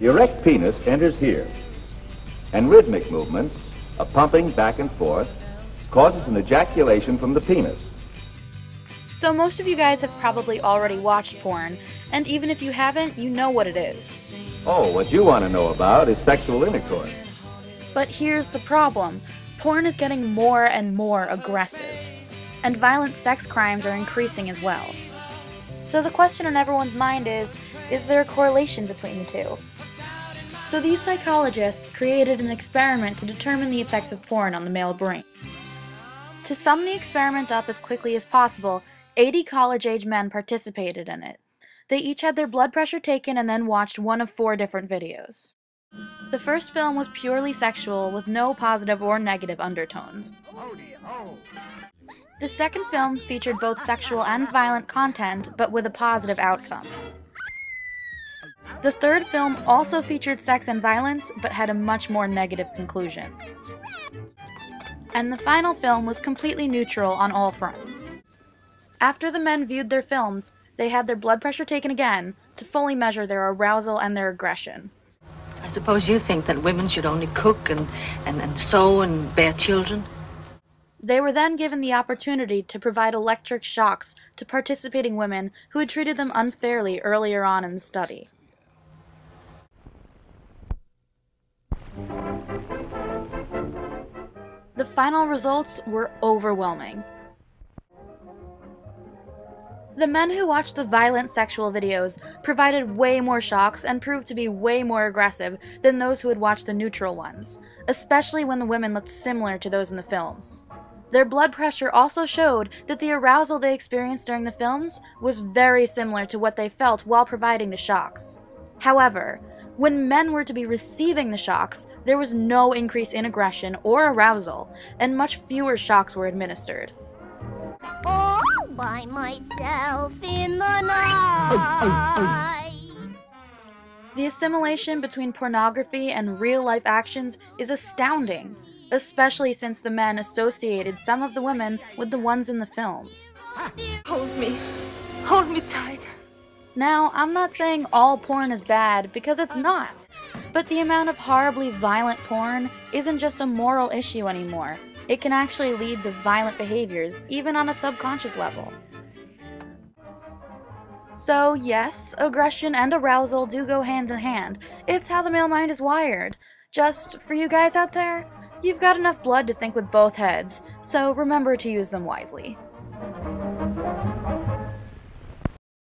The erect penis enters here, and rhythmic movements, a pumping back and forth, causes an ejaculation from the penis. So most of you guys have probably already watched porn, and even if you haven't, you know what it is. Oh, what you want to know about is sexual intercourse. But here's the problem. Porn is getting more and more aggressive, and violent sex crimes are increasing as well. So the question on everyone's mind is there a correlation between the two? So these psychologists created an experiment to determine the effects of porn on the male brain. To sum the experiment up as quickly as possible, 80 college-age men participated in it. They each had their blood pressure taken and then watched one of 4 different videos. The first film was purely sexual with no positive or negative undertones. The second film featured both sexual and violent content, but with a positive outcome. The third film also featured sex and violence, but had a much more negative conclusion. And the final film was completely neutral on all fronts. After the men viewed their films, they had their blood pressure taken again to fully measure their arousal and their aggression. I suppose you think that women should only cook and sew and bear children? They were then given the opportunity to provide electric shocks to participating women who had treated them unfairly earlier on in the study. The final results were overwhelming. The men who watched the violent sexual videos provided way more shocks and proved to be way more aggressive than those who had watched the neutral ones, especially when the women looked similar to those in the films. Their blood pressure also showed that the arousal they experienced during the films was very similar to what they felt while providing the shocks. However, when men were to be receiving the shocks, there was no increase in aggression or arousal, and much fewer shocks were administered. All by myself in the night. The assimilation between pornography and real-life actions is astounding, especially since the men associated some of the women with the ones in the films. Hold me tight. Now, I'm not saying all porn is bad, because it's not, but the amount of horribly violent porn isn't just a moral issue anymore. It can actually lead to violent behaviors, even on a subconscious level. So yes, aggression and arousal do go hand in hand. It's how the male mind is wired. Just, for you guys out there, you've got enough blood to think with both heads, so remember to use them wisely.